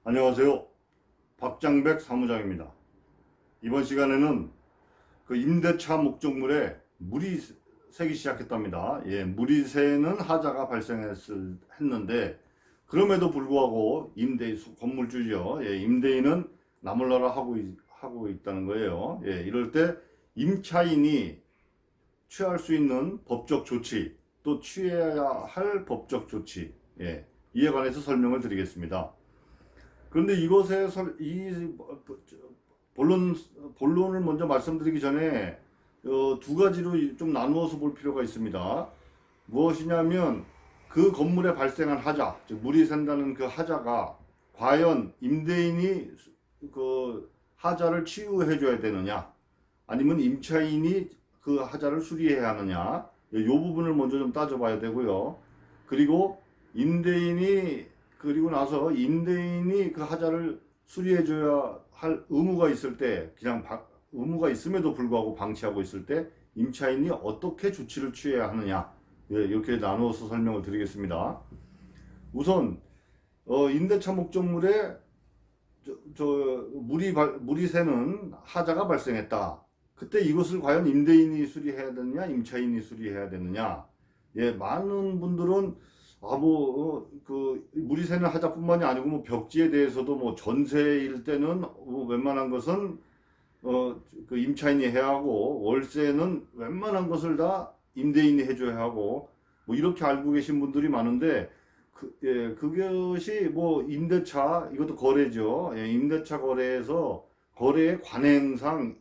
안녕하세요. 박장백 사무장입니다. 이번 시간에는 그 임대차 목적물에 물이 새기 시작했답니다. 물이 새는 하자가 발생했는데 그럼에도 불구하고 건물주죠. 임대인은 나몰라라 하고 있다는 거예요. 이럴 때 임차인이 취할 수 있는 법적 조치, 또 취해야 할 법적 조치, 이에 관해서 설명을 드리겠습니다. 그런데 이 본론, 본론을 먼저 말씀드리기 전에 두 가지로 좀 나누어서 볼 필요가 있습니다. 무엇이냐면 그 건물에 발생한 하자, 즉 물이 샌다는 그 하자가 과연 임대인이 그 하자를 치유해 줘야 되느냐, 아니면 임차인이 그 하자를 수리해야 하느냐, 이 부분을 먼저 좀 따져봐야 되고요. 그리고 그리고 나서 임대인이 그 하자를 수리해줘야 할 의무가 있을 때, 의무가 있음에도 불구하고 방치하고 있을 때 임차인이 어떻게 조치를 취해야 하느냐, 이렇게 나누어서 설명을 드리겠습니다. 우선 임대차 목적물에 물이 새는 하자가 발생했다. 그때 이것을 과연 임대인이 수리해야 되느냐, 임차인이 수리해야 되느냐. 많은 분들은 물이 새는 하자뿐만이 아니고 벽지에 대해서도 전세일 때는 웬만한 것은 그 임차인이 해야 하고, 월세는 웬만한 것을 다 임대인이 해줘야 하고, 이렇게 알고 계신 분들이 많은데, 그것이 임대차, 이것도 거래죠. 임대차 거래에서 거래의 관행상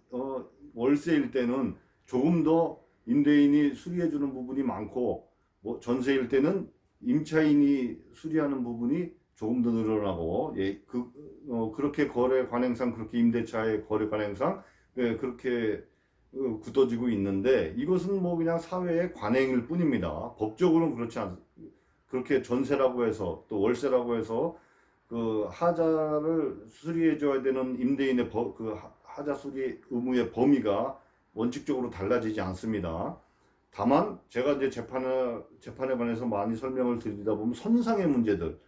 월세일 때는 조금 더 임대인이 수리해주는 부분이 많고, 전세일 때는 임차인이 수리하는 부분이 조금 더 늘어나고, 그렇게 거래 관행상, 그렇게 임대차의 거래 관행상, 그렇게 굳어지고 있는데, 이것은 그냥 사회의 관행일 뿐입니다. 법적으로는 그렇지 그렇게 전세라고 해서, 또 월세라고 해서 그 하자를 수리해줘야 되는 임대인의 그 하자 수리 의무의 범위가 원칙적으로 달라지지 않습니다. 다만 제가 이제 재판에 관해서 많이 설명을 드리다 보면 선상의 문제들,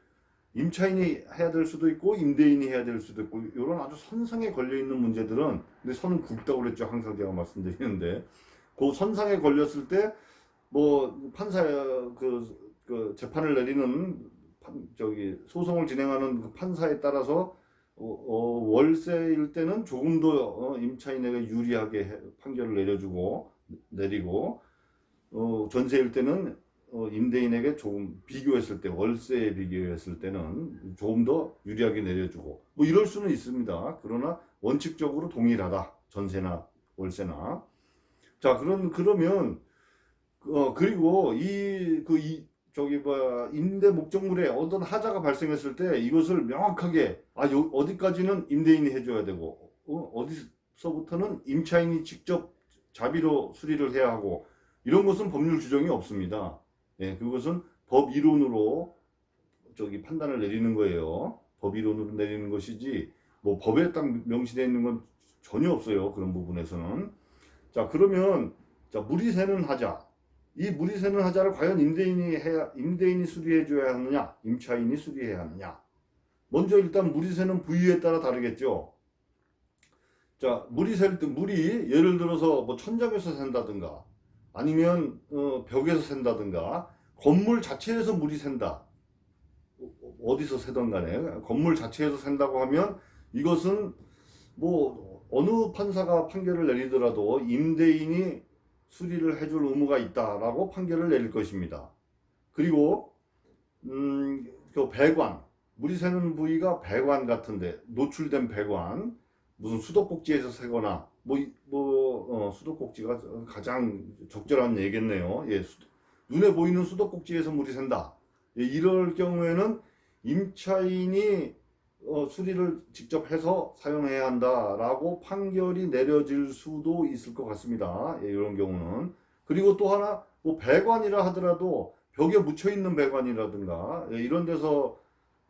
임차인이 해야 될 수도 있고 임대인이 해야 될 수도 있고, 이런 아주 선상에 걸려 있는 문제들은, 근데 선은 굵다고 그랬죠. 항상 제가 말씀드리는데, 그 선상에 걸렸을 때 판사 그 재판을 내리는 소송을 진행하는 그 판사에 따라서 월세일 때는 조금 더 임차인에게 유리하게 판결을 내리고, 전세일 때는 임대인에게 조금 비교했을 때, 월세에 비교했을 때는 조금 더 유리하게 내려주고, 이럴 수는 있습니다. 그러나 원칙적으로 동일하다. 전세나 월세나. 자, 그러면 그리고 임대 목적물에 어떤 하자가 발생했을 때 이것을 명확하게 어디까지는 임대인이 해줘야 되고, 어디서부터는 임차인이 직접 자비로 수리를 해야 하고, 이런 것은 법률 규정이 없습니다. 그것은 법 이론으로 판단을 내리는 거예요. 법 이론으로 내리는 것이지 법에 딱 명시되어 있는 건 전혀 없어요. 그런 부분에서는. 자, 그러면 물이 새는 하자, 이 물이 새는 하자를 과연 임대인이 수리해 줘야 하느냐, 임차인이 수리해야 하느냐. 먼저 일단 물이 새는 부위에 따라 다르겠죠. 자, 물이 예를 들어서 천장에서 샌다든가, 아니면 벽에서 샌다든가, 건물 자체에서 물이 샌다. 어디서 새던 간에 건물 자체에서 샌다고 하면, 이것은 어느 판사가 판결을 내리더라도 임대인이 수리를 해줄 의무가 있다라고 판결을 내릴 것입니다. 그리고 그 배관, 물이 새는 부위가 배관 같은데, 노출된 배관, 무슨 수도꼭지에서 새거나, 수도꼭지가 가장 적절한 얘겠네요. 눈에 보이는 수도꼭지에서 물이 샌다. 이럴 경우에는 임차인이 수리를 직접 해서 사용해야 한다라고 판결이 내려질 수도 있을 것 같습니다. 이런 경우는. 그리고 또 하나, 배관이라 하더라도 벽에 묻혀 있는 배관이라든가, 이런 데서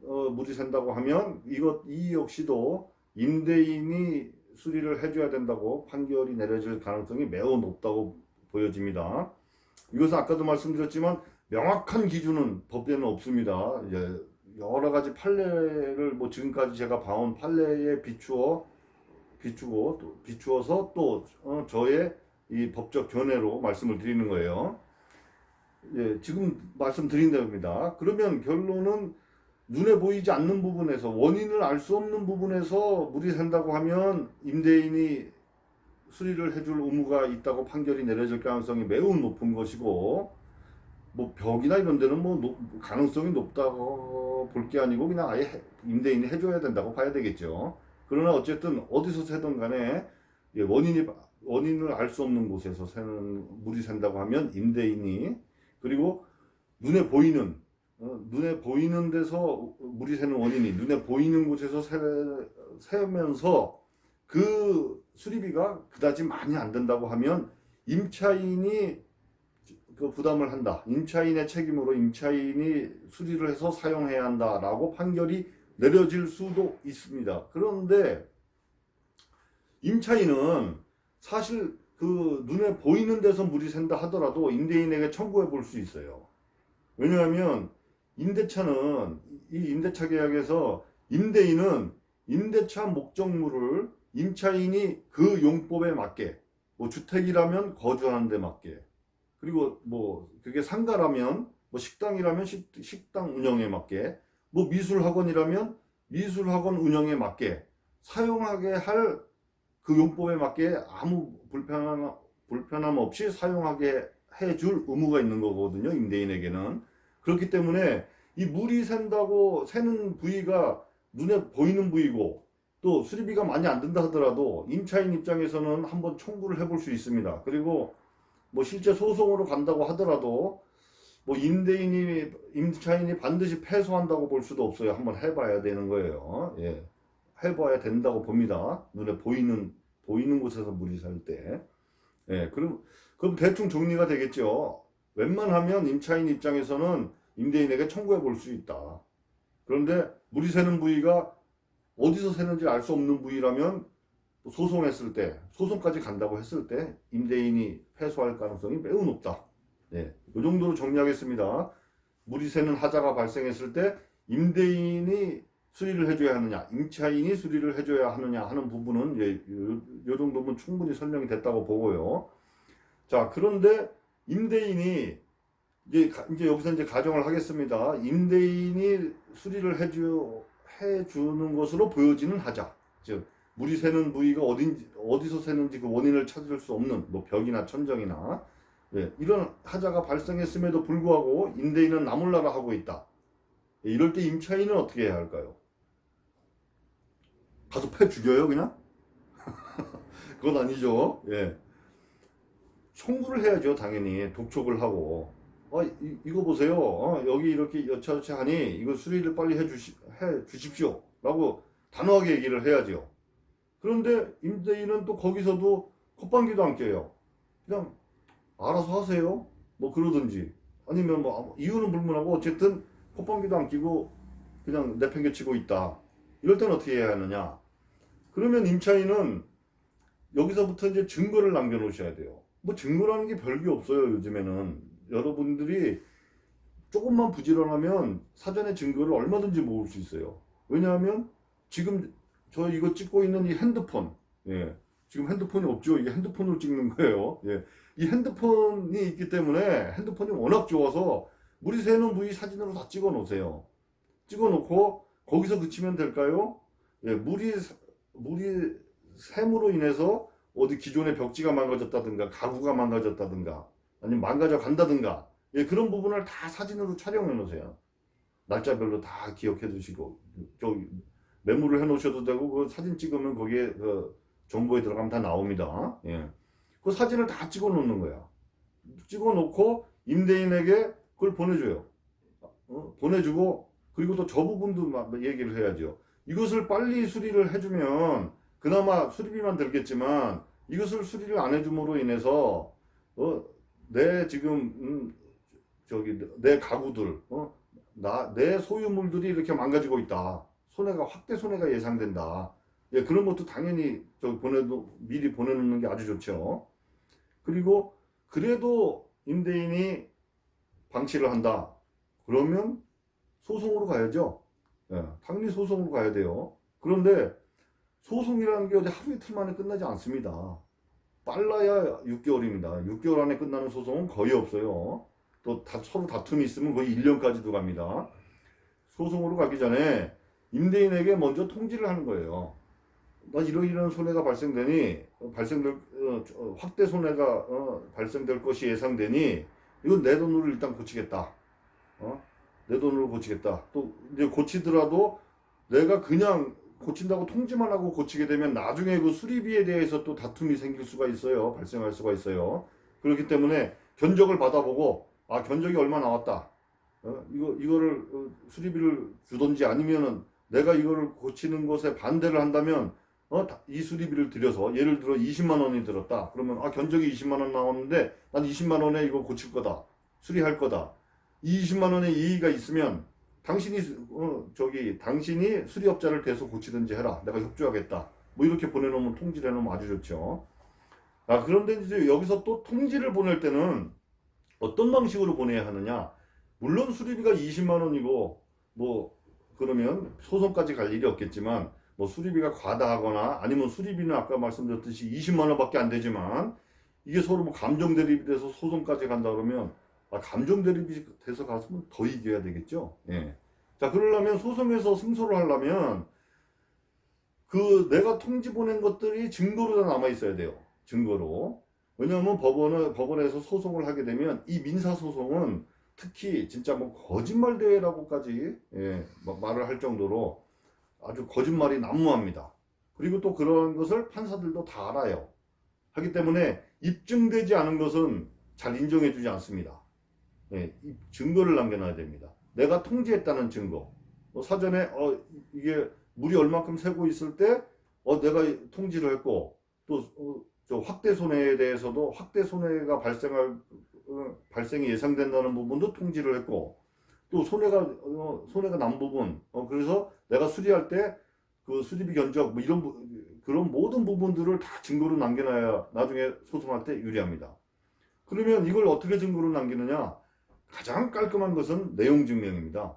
물이 샌다고 하면 이 역시도 임대인이 수리를 해줘야 된다고 판결이 내려질 가능성이 매우 높다고 보여집니다. 이것은 아까도 말씀드렸지만 명확한 기준은 법에는 없습니다. 여러 가지 판례를 뭐 지금까지 제가 봐온 판례에 비추어서 또 저의 이 법적 견해로 말씀을 드리는 거예요. 예, 지금 말씀드린 대로입니다. 그러면 결론은 눈에 보이지 않는 부분에서 원인을 알 수 없는 부분에서 물이 샌다고 하면 임대인이 수리를 해줄 의무가 있다고 판결이 내려질 가능성이 매우 높은 것이고, 뭐 벽이나 이런 데는 뭐 가능성이 높다고 볼 게 아니고 그냥 아예 임대인이 해줘야 된다고 봐야 되겠죠. 그러나 어쨌든 어디서 새든 간에 예, 원인을 알 수 없는 곳에서 물이 샌다고 하면 임대인이, 그리고 눈에 보이는 데서 물이 새는 원인이 눈에 보이는 곳에서 새면서 그 수리비가 그다지 많이 안 된다고 하면 임차인이 그 부담을 한다. 임차인의 책임으로 임차인이 수리를 해서 사용해야 한다라고 판결이 내려질 수도 있습니다. 그런데 임차인은 사실 그 눈에 보이는 데서 물이 샌다 하더라도 임대인에게 청구해 볼 수 있어요. 왜냐하면 임대차는 이 임대차 계약에서 임대인은 임대차 목적물을 임차인이 그 용법에 맞게, 뭐 주택이라면 거주하는 데 맞게, 그리고 뭐 그게 상가라면 뭐 식당이라면 식당 운영에 맞게, 뭐 미술학원이라면 미술학원 운영에 맞게 사용하게 할 그 용법에 맞게 아무 불편함 없이 사용하게 해줄 의무가 있는 거거든요, 임대인에게는. 그렇기 때문에 이 물이 샌다고 새는 부위가 눈에 보이는 부위고 또 수리비가 많이 안 든다 하더라도 임차인 입장에서는 한번 청구를 해볼 수 있습니다. 그리고 뭐 실제 소송으로 간다고 하더라도 뭐 임차인이 반드시 패소한다고 볼 수도 없어요. 한번 해봐야 되는 거예요. 예. 해봐야 된다고 봅니다. 눈에 보이는 곳에서 물이 살 때. 예. 그럼 대충 정리가 되겠죠. 웬만하면 임차인 입장에서는 임대인에게 청구해 볼 수 있다. 그런데 물이 새는 부위가 어디서 새는지 알 수 없는 부위라면 소송까지 간다고 했을 때 임대인이 패소할 가능성이 매우 높다. 네, 이 정도로 정리하겠습니다. 물이 새는 하자가 발생했을 때 임대인이 수리를 해줘야 하느냐, 임차인이 수리를 해줘야 하느냐 하는 부분은 이 정도면 충분히 설명이 됐다고 보고요. 자, 그런데 임대인이 이제 여기서 이제 가정을 하겠습니다. 임대인이 수리를 해주는 것으로 보여지는 하자, 즉 물이 새는 부위가 어디서 새는지 그 원인을 찾을 수 없는 뭐 벽이나 천정이나, 예, 이런 하자가 발생했음에도 불구하고 임대인은 나몰라라 하고 있다. 예, 이럴 때 임차인은 어떻게 해야 할까요? 가서 패 죽여요 그냥? 그건 아니죠. 예. 청구를 해야죠. 당연히 독촉을 하고 이거 보세요. 여기 이렇게 여차저차 하니 이거 수리를 빨리 해 주십시오 라고 단호하게 얘기를 해야죠. 그런데 임대인은 또 거기서도 콧방귀도 안 껴요. 그냥 알아서 하세요 뭐 그러든지, 아니면 뭐 이유는 불문하고 어쨌든 콧방귀도 안 끼고 그냥 내팽개치고 있다. 이럴 때는 어떻게 해야 하느냐? 그러면 임차인은 여기서부터 이제 증거를 남겨놓으셔야 돼요. 뭐 증거라는 게 별게 없어요. 요즘에는 여러분들이 조금만 부지런하면 사전에 증거를 얼마든지 모을 수 있어요. 왜냐하면 지금 저 이거 찍고 있는 이 핸드폰, 예, 지금 핸드폰이 없죠. 이게 핸드폰으로 찍는 거예요. 예, 이 핸드폰이 있기 때문에 핸드폰이 워낙 좋아서 물이 새는 부위 사진으로 다 찍어 놓으세요. 찍어 놓고 거기서 그치면 될까요? 예, 물이 샘으로 인해서 어디 기존의 벽지가 망가졌다든가 가구가 망가졌다든가 아니면 망가져 간다든가, 예, 그런 부분을 다 사진으로 촬영해 놓으세요. 날짜별로 다 기억해 두시고 메모를 해 놓으셔도 되고 그 사진 찍으면 거기에 그 정보에 들어가면 다 나옵니다. 예. 그 사진을 다 찍어 놓는 거야. 찍어 놓고 임대인에게 그걸 보내줘요. 보내주고, 그리고 또 저 부분도 얘기를 해야죠. 이것을 빨리 수리를 해주면 그나마 수리비만 들겠지만 이것을 수리를 안 해줌으로 인해서 내 지금 내 가구들, 내 소유물들이 이렇게 망가지고 있다. 확대 손해가 예상된다. 예, 그런 것도 당연히 미리 보내놓는 게 아주 좋죠. 그리고 그래도 임대인이 방치를 한다. 그러면 소송으로 가야죠. 예, 당연히 소송으로 가야 돼요. 그런데 소송이라는 게 어디 하루 이틀 만에 끝나지 않습니다. 빨라야 6개월입니다. 6개월 안에 끝나는 소송은 거의 없어요. 또 서로 다툼이 있으면 거의 1년까지도 갑니다. 소송으로 가기 전에 임대인에게 먼저 통지를 하는 거예요. 나 이러이러한 손해가 발생되니 확대 손해가 발생될 것이 예상되니 이건 내 돈으로 일단 고치겠다. 내 돈으로 고치겠다. 또 이제 고치더라도 내가 그냥 고친다고 통지만 하고 고치게 되면 나중에 그 수리비에 대해서 또 다툼이 생길 수가 있어요. 발생할 수가 있어요. 그렇기 때문에 견적을 받아보고 견적이 얼마 나왔다. 이거를 수리비를 주든지 아니면은 내가 이거를 고치는 것에 반대를 한다면 이 수리비를 들여서 예를 들어 20만 원이 들었다. 그러면 견적이 20만 원 나왔는데 난 20만 원에 이거 고칠 거다. 수리할 거다. 이 20만 원의 이의가 있으면 당신이 수리업자를 대서 고치든지 해라. 내가 협조하겠다. 뭐 이렇게 보내놓으면 통지를 해놓으면 아주 좋죠. 그런데 이제 여기서 또 통지를 보낼 때는 어떤 방식으로 보내야 하느냐. 물론 수리비가 20만 원이고 뭐 그러면 소송까지 갈 일이 없겠지만 뭐 수리비가 과다하거나 아니면 수리비는 아까 말씀드렸듯이 20만 원밖에 안 되지만 이게 서로 뭐 감정 대립이 돼서 소송까지 간다 그러면 감정 대립이 돼서 가서는 더 이겨야 되겠죠. 예. 자, 그러려면 소송에서 승소를 하려면 내가 통지 보낸 것들이 증거로 다 남아 있어야 돼요. 증거로. 왜냐하면 법원에서 소송을 하게 되면 이 민사 소송은 특히 진짜 뭐 거짓말 대회라고까지 말을 할 정도로 아주 거짓말이 난무합니다. 그리고 또 그런 것을 판사들도 다 알아요. 하기 때문에 입증되지 않은 것은 잘 인정해주지 않습니다. 증거를 남겨놔야 됩니다. 내가 통지했다는 증거. 사전에 이게 물이 얼마큼 새고 있을 때 내가 통지를 했고 또 저 확대 손해에 대해서도 확대 손해가 발생이 예상된다는 부분도 통지를 했고 또 손해가 난 부분 그래서 내가 수리할 때 그 수리비 견적 뭐 이런 그런 모든 부분들을 다 증거로 남겨놔야 나중에 소송할 때 유리합니다. 그러면 이걸 어떻게 증거로 남기느냐? 가장 깔끔한 것은 내용 증명입니다.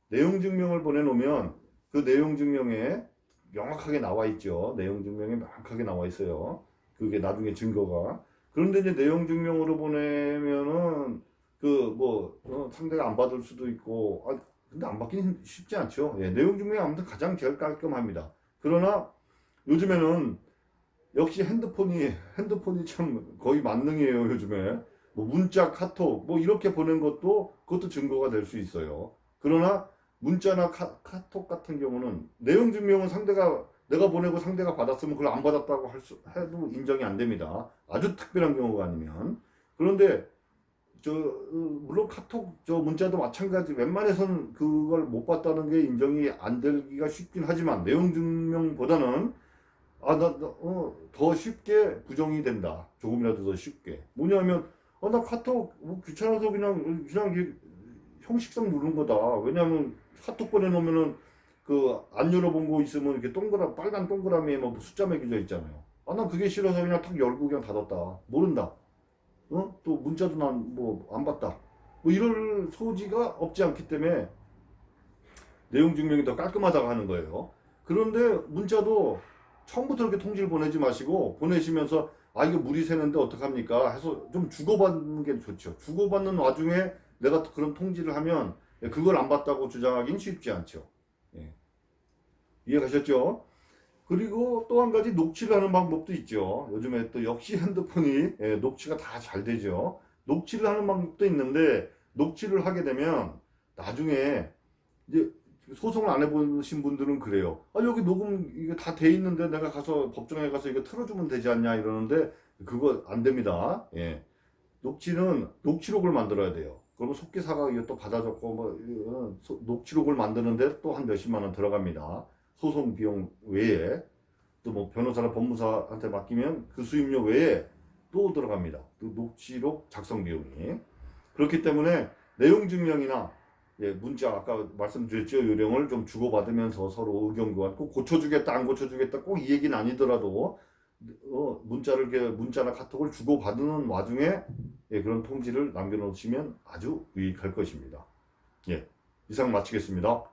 내용 증명을 보내놓으면 그 내용 증명에 명확하게 나와 있죠. 내용 증명에 명확하게 나와 있어요. 그게 나중에 증거가. 그런데 이제 내용 증명으로 보내면은 상대가 안 받을 수도 있고 근데 안 받기는 쉽지 않죠. 내용 증명이 아무튼 가장 제일 깔끔합니다. 그러나 요즘에는 역시 핸드폰이 참 거의 만능이에요. 요즘에 뭐 문자, 카톡 뭐 이렇게 보낸 그것도 증거가 될 수 있어요. 그러나 문자나 카톡 같은 경우는 내용 증명은 내가 보내고 상대가 받았으면 그걸 안 받았다고 해도 인정이 안 됩니다. 아주 특별한 경우가 아니면. 그런데 물론 카톡 문자도 마찬가지. 웬만해서는 그걸 못 봤다는 게 인정이 안 되기가 쉽긴 하지만 내용 증명보다는 더 쉽게 부정이 된다. 조금이라도 더 쉽게. 뭐냐면 나 카톡 귀찮아서 그냥 형식상 누른 거다. 왜냐면 카톡 보내놓으면은 안 열어본 거 있으면 이렇게 빨간 동그라미에 뭐 숫자 매겨져 있잖아요. 난 그게 싫어서 그냥 탁 열고 그냥 닫았다. 모른다. 또 문자도 난 뭐 안 봤다. 뭐 이럴 소지가 없지 않기 때문에 내용 증명이 더 깔끔하다고 하는 거예요. 그런데 문자도 처음부터 이렇게 통지를 보내지 마시고 보내시면서 이거 물이 새는데 어떡합니까 해서 좀 주고받는 게 좋죠. 주고받는 와중에 내가 그런 통지를 하면 그걸 안 봤다고 주장하기는 쉽지 않죠. 이해가셨죠? 그리고 또 한 가지 녹취를 하는 방법도 있죠. 요즘에 또 역시 핸드폰이 녹취가 다 잘 되죠. 녹취를 하는 방법도 있는데 녹취를 하게 되면 나중에 이제 소송을 안 해보신 분들은 그래요. 여기 녹음 이게 다 돼 있는데 내가 가서 법정에 가서 이거 틀어주면 되지 않냐 이러는데 그거 안 됩니다. 녹취는 녹취록을 만들어야 돼요. 그러면 속기사가 이거 또 받아 적고 녹취록을 만드는데 또 한 몇십만 원 들어갑니다. 소송 비용 외에 또 뭐 변호사나 법무사한테 맡기면 그 수임료 외에 또 들어갑니다. 그 녹취록 작성 비용이. 그렇기 때문에 내용 증명이나 문자 아까 말씀드렸죠. 요령을 좀 주고받으면서 서로 의견 교환. 꼭 고쳐주겠다 안 고쳐주겠다 꼭 이 얘기는 아니더라도 문자나 카톡을 주고받는 와중에 그런 통지를 남겨놓으시면 아주 유익할 것입니다. 이상 마치겠습니다.